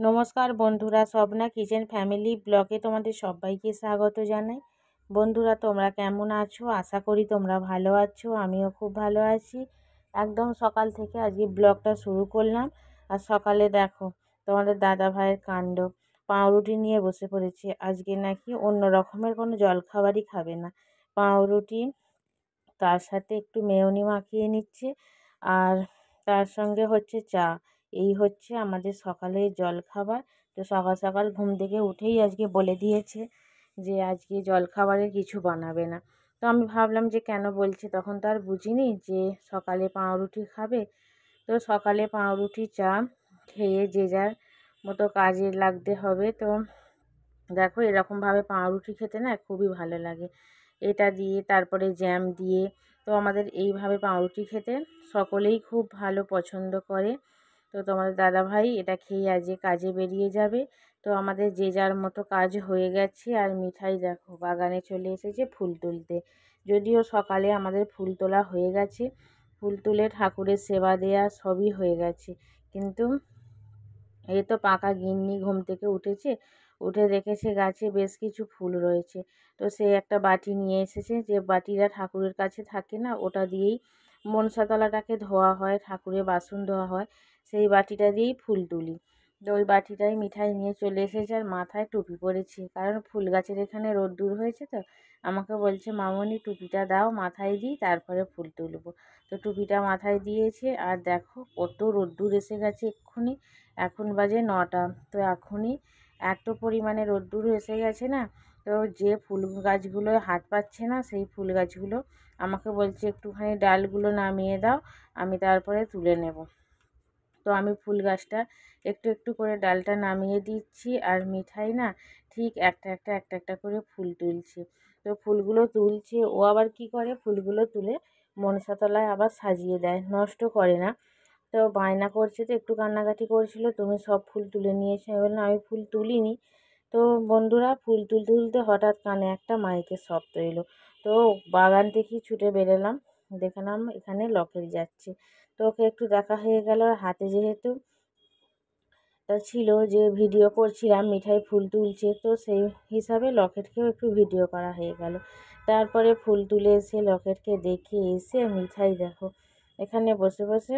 নমস্কার বন্ধুরা, Swapna kitchen family ব্লগে তোমাদের সবাইকে স্বাগত জানাই। বন্ধুরা, তোমরা কেমন আছো? আশা করি তোমরা ভালো আছো। আমিও খুব ভালো আছি। একদম সকাল থেকে আজকে ব্লগটা শুরু করলাম। আর সকালে দেখো তোমাদের দাদা ভাইয়ের কাণ্ড, পাউরুটি নিয়ে বসে পড়েছে। আজকে নাকি অন্য রকমের কোনো জলখাবারই খাবে না, পাউরুটি তার সাথে একটু মেয়োনি মাখিয়ে নিচ্ছে, আর তার সঙ্গে হচ্ছে চা। এই হচ্ছে আমাদের সকালের জলখাবার। তো সকাল সকাল ঘুম থেকে উঠেই আজকে বলে দিয়েছে যে আজকে জলখাবারের কিছু বানাবে না। তো আমি ভাবলাম যে কেন বলছে, তখন তো আর বুঝিনি যে সকালে পাউরুটি খাবে। তো সকালে পাউরুটি চা খেয়ে যে যার মতো কাজে লাগতে হবে। তো দেখো এরকমভাবে পাউরুটি খেতে না খুবই ভালো লাগে, এটা দিয়ে তারপরে জ্যাম দিয়ে। তো আমাদের এইভাবে পাউরুটি খেতে সকলেই খুব ভালো পছন্দ করে। তো তোমাদের দাদাভাই এটা খেয়ে আজকে কাজে বেরিয়ে যাবে। তো আমাদের যে যার মতো কাজ হয়ে গেছে। আর মিঠাই দেখো বাগানে চলে এসেছে ফুল তুলতে। যদিও সকালে আমাদের ফুল তোলা হয়ে গেছে, ফুল তুলে ঠাকুরের সেবা দেয়া সবই হয়ে গেছে, কিন্তু এই তো পাকা গিন্নি ঘুম থেকে উঠেছে, উঠে দেখেছে গাছে বেশ কিছু ফুল রয়েছে। তো সে একটা বাটি নিয়ে এসেছে, যে বাটিটা ঠাকুরের কাছে থাকে না, ওটা দিয়েই মনসাতলাটাকে ধোয়া হয়, ঠাকুরের বাসন ধোয়া হয়, সেই বাটিটা দিয়েই ফুল তুলি। তো ওই বাটিটাই মিঠাই নিয়ে চলে এসেছে, আর মাথায় টুপি পরেছে, কারণ ফুল গাছের এখানে রোদ্দুর হয়েছে। তো আমাকে বলছে, মামনি টুপিটা দাও, মাথায় দিই, তারপরে ফুল তুলব। তো টুপিটা মাথায় দিয়েছে। আর দেখো কত রোদ্দুর এসে গেছে এক্ষুনি, এখন বাজে 9টা। তো এখনই এত পরিমাণে রোদ্দুর এসে গেছে না। তো যে ফুল গাছগুলো হাত পাচ্ছে না, সেই ফুল গাছগুলো আমাকে বলছে একটুখানি ডালগুলো নামিয়ে দাও, আমি তারপরে তুলে নেব। তো আমি ফুল গাছটা একটু একটু করে ডালটা নামিয়ে দিচ্ছি, আর মিঠাই না ঠিক একটা একটা একটা একটা করে ফুল তুলছে। তো ফুলগুলো তুলছে, ও আবার কি করে, ফুলগুলো তুলে মনসাতলায় আবার সাজিয়ে দেয়, নষ্ট করে না। তো বায়না করছে, তো একটু কান্নাকাটি করছিল, তুমি সব ফুল তুলে নিয়েছো। আমি বললাম আমি ফুল তুলিনি। তো বন্ধুরা, ফুল তুলতে তুলতে হঠাৎ কানে একটা মাইকের শব্দ এলো। তো বাগান থেকেই ছুটে বেরোলাম, দেখলাম এখানে লকেট যাচ্ছে। তো ওকে একটু দেখা হয়ে গেল, আর হাতে যেহেতু ছিল যে ভিডিও করছিলাম, মিঠাই ফুল তুলছে, তো সেই হিসাবে লকেটকেও একটু ভিডিও করা হয়ে গেল। তারপরে ফুল তুলে এসে লকেটকে দেখে এসে মিঠাই দেখো এখানে বসে বসে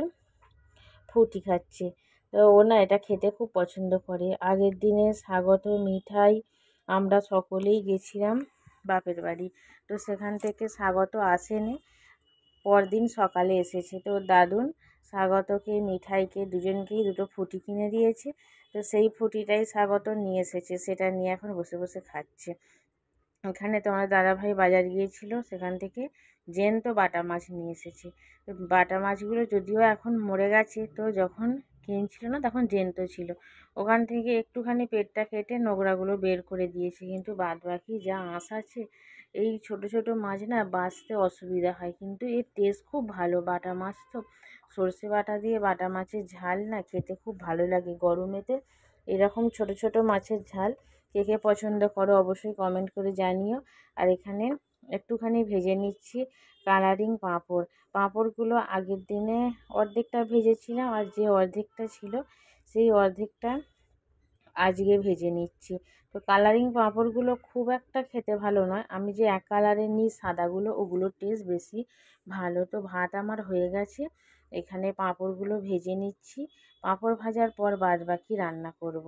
ফুটি খাচ্ছে। তো ও না এটা খেতে খুব পছন্দ করে। আগের দিনে স্বাগত মিঠাই আমরা সকলেই গেছিলাম বাপের বাড়ি। তো সেখান থেকে স্বাগত আসেনি, পরদিন সকালে এসেছে। তো দাদুন স্বাগতকে মিঠাইকে দুজনকেই দুটো ফুটি কিনে দিয়েছে। তো সেই ফুটিটাই স্বাগত নিয়ে এসেছে, সেটা নিয়ে এখন বসে বসে খাচ্ছে। এখানে তোমার দাদাভাই বাজার গিয়েছিল, সেখান থেকে জ্যান্ত বাটা মাছ নিয়ে এসেছে। তো বাটা মাছগুলো যদিও এখন মরে গেছে, তো যখন কিনছিল না তখন জ্যান্ত ছিল। ওখান থেকে একটুখানি পেটটা কেটে নোংরাগুলো বের করে দিয়েছে, কিন্তু বাদ বাকি যা আঁশ আছে, এই ছোট ছোট মাছ না বাছতে অসুবিধা হয়, কিন্তু এর টেস্ট খুব ভালো। বাটা মাছ তো সর্ষে বাটা দিয়ে বাটা মাছের ঝাল না খেতে খুব ভালো লাগে গরমেতে। এরকম ছোট ছোট মাছের ঝাল কে কে পছন্দ করো অবশ্যই কমেন্ট করে জানিও। আর এখানে একটুখানি ভেজে নিচ্ছি কালারিং পাঁপড়। পাঁপড়গুলো আগের দিনে অর্ধেকটা ভেজেছিলাম, আর যে অর্ধেকটা ছিল সেই অর্ধেকটা আজকে ভেজে নিচ্ছি। তো কালারিং পাঁপড়গুলো খুব একটা খেতে ভালো নয়, আমি যে এক কালারের নিই সাদাগুলো, ওগুলোর টেস্ট বেশি ভালো। তো ভাত আমার হয়ে গেছে, এখানে পাঁপড়গুলো ভেজে নিচ্ছি। পাঁপড় ভাজার পর বাদবাকি রান্না করব।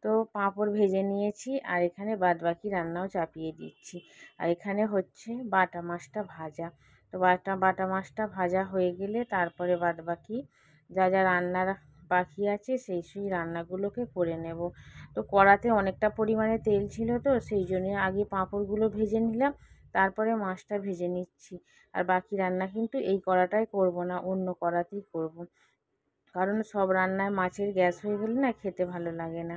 তো পাঁপড় ভেজে নিয়েছি, আর এখানে বাদবাকি রান্নাও চাপিয়ে দিচ্ছি। আর এখানে হচ্ছে বাটা মাছটা ভাজা। তো বাটা মাছটা ভাজা হয়ে গেলে তারপরে বাদবাকি যা যা রান্নার বাকি আছে সেই রান্নাগুলোকে করে নেব। তো কড়াতে অনেকটা পরিমাণে তেল ছিল, তো সেই জন্য আগে পাঁপড়গুলো ভেজে নিলাম, তারপরে মাছটা ভেজে নিচ্ছি। আর বাকি রান্না কিন্তু এই কড়াটায় করব না, অন্য কড়াতেই করব, কারণ সব রান্নায় মাছের গ্যাস হয়ে গেলে না খেতে ভালো লাগে না।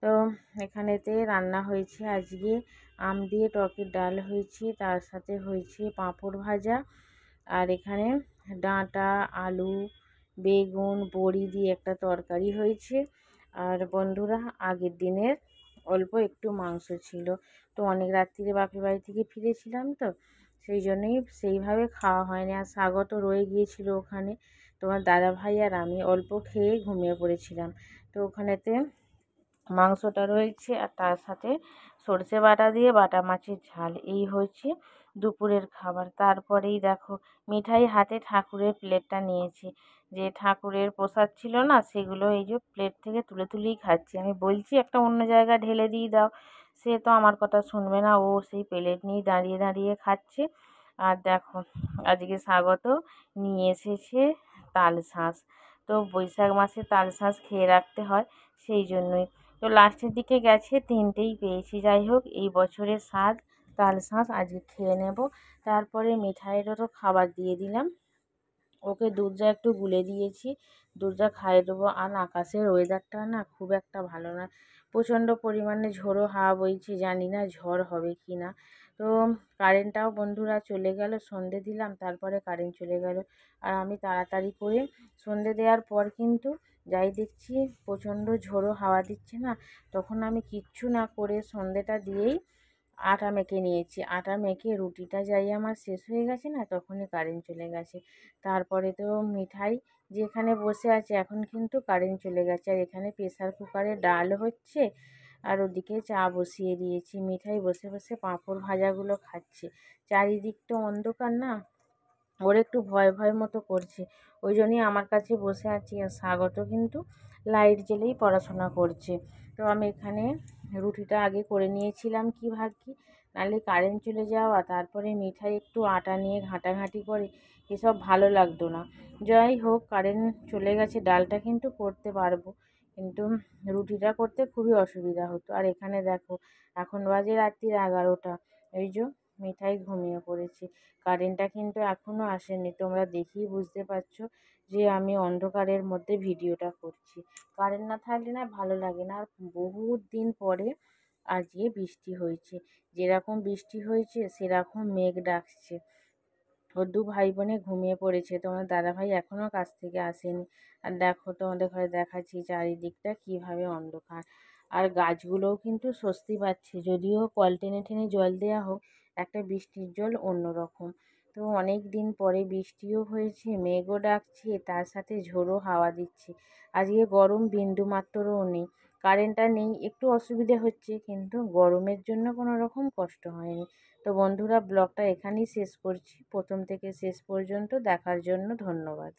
তো এখানেতে রান্না হয়েছে আজকে আম দিয়ে টকের ডাল হয়েছে, তার সাথে হয়েছে পাঁপড় ভাজা, আর এখানে ডাঁটা আলু বেগুন বড়ি দিয়ে একটা তরকারি হয়েছে। আর বন্ধুরা, আগের দিনের অল্প একটু মাংস ছিল, তো অনেক রাত্রিরে বাপের বাড়ি থেকে ফিরেছিলাম, তো সেই জন্যই সেইভাবে খাওয়া হয়নি। আর স্বাগত রয়ে গিয়েছিল ওখানে, তোমার দাদাভাই আর আমি অল্প খেয়ে ঘুমিয়ে পড়েছিলাম। তো ওখানেতে মাংসটা রয়েছে আর তার সাথে সর্ষে বাটা দিয়ে বাটা মাছের ঝাল, এই হচ্ছে দুপুরের খাবার। তারপরেই দেখো মিঠাই হাতে ঠাকুরের প্লেটটা নিয়েছি, যে ঠাকুরের প্রসাদ ছিল না সেগুলো এই যে প্লেট থেকে তুলে তুলেই খাচ্ছি। আমি বলছি একটা অন্য জায়গায় ঢেলে দিয়ে দাও, সে তো আমার কথা শুনবে না, ও সেই প্লেট নিয়ে দাঁড়িয়ে দাঁড়িয়ে খাচ্ছে। আর দেখো আজকে স্বাগত নিয়ে এসেছে তালশাঁস, তো বৈশাখ মাসে তালশাঁস খেয়ে রাখতে হয়, সেই জন্যই। তো লাস্টের দিকে গেছে, তিনটেই পেয়েছি। যাই হোক, এই বছরের স্বাদ তালশাঁস আজকে খেয়ে নেব। তারপরে মিঠাইয়েরও খাবার দিয়ে দিলাম, ওকে দুধ চা একটু গুলে দিয়েছি, দুধ চা খাইয়ে দেবো। আর আকাশের ওয়েদারটা না খুব একটা ভালো না, প্রচণ্ড পরিমাণে ঝোড়ো হাওয়া বইছে, জানি না ঝড় হবে কি না। তো কারেন্টটাও বন্ধুরা চলে গেল, সন্ধে দিলাম তারপরে কারেন্ট চলে গেল। আর আমি তাড়াতাড়ি করে সন্ধে দেওয়ার পর কিন্তু যাই দেখছি প্রচণ্ড ঝোড়ো হাওয়া দিচ্ছে না, তখন আমি কিচ্ছু না করে সন্ধেটা দিয়েই আটা মেখে নিয়েছি। আটা মেখে রুটিটা যাই আমার শেষ হয়ে গেছে না, তখনই কারেন্ট চলে গেছে। তারপরে তো মিঠাই যেখানে বসে আছে এখন কিন্তু কারেন্ট চলে গেছে, আর এখানে প্রেসার কুকারে ডাল হচ্ছে আর ওদিকে চা বসিয়ে দিয়েছি। মিঠাই বসে বসে পাঁপড় ভাজাগুলো খাচ্ছে। চারিদিকটা অন্ধকার না, ওর একটু ভয় ভয় মতো করছে, ওই জন্যই আমার কাছে বসে আছি। আর স্বাগত কিন্তু লাইট জ্বেলেই পড়াশোনা করছে। তো আমি এখানে রুটিটা আগে করে নিয়েছিলাম, কি ভাগ্যি, নাহলে কারেন্ট চলে যাওয়া তারপরে মিঠাই একটু আটা নিয়ে ঘাঁটাঘাঁটি করে, এসব ভালো লাগতো না। যাই হোক, কারেন্ট চলে গেছে, ডালটা কিন্তু করতে পারবো, কিন্তু রুটিটা করতে খুবই অসুবিধা হতো। আর এখানে দেখো এখন বাজে রাত্রির 11টা, এই যে মিঠাই ঘুমিয়ে পড়েছে। কারেন্টটা কিন্তু এখনও আসেনি, তোমরা দেখেই বুঝতে পারছো যে আমি অন্ধকারের মধ্যে ভিডিওটা করছি। কারেন্ট না থাকলে না ভালো লাগে না। আর বহুত দিন পরে আজকে বৃষ্টি হয়েছে, যেরকম বৃষ্টি হয়েছে সেরকম মেঘ ডাকছে। ওর দু ভাই বোনে ঘুমিয়ে পড়েছে, তোমার দাদাভাই এখনও কাজ থেকে আসেনি। আর দেখো তোমাদের ঘরে দেখাচ্ছি চারিদিকটা কীভাবে অন্ধকার। আর গাছগুলোও কিন্তু স্বস্তি পাচ্ছে, যদিও কল টেনে টেনে জল দেওয়া হোক, একটা বৃষ্টির জল অন্যরকম। তো অনেক দিন পরে বৃষ্টিও হয়েছে, মেঘও ডাকছে, তার সাথে ঝোড়ো হাওয়া দিচ্ছে। আজকে গরম বিন্দুমাত্রও নেই। কারেন্টটা নেই, একটু অসুবিধে হচ্ছে, কিন্তু গরমের জন্য কোনো রকম কষ্ট হয়নি। তো বন্ধুরা, ব্লগটা এখানেই শেষ করছি। প্রথম থেকে শেষ পর্যন্ত দেখার জন্য ধন্যবাদ।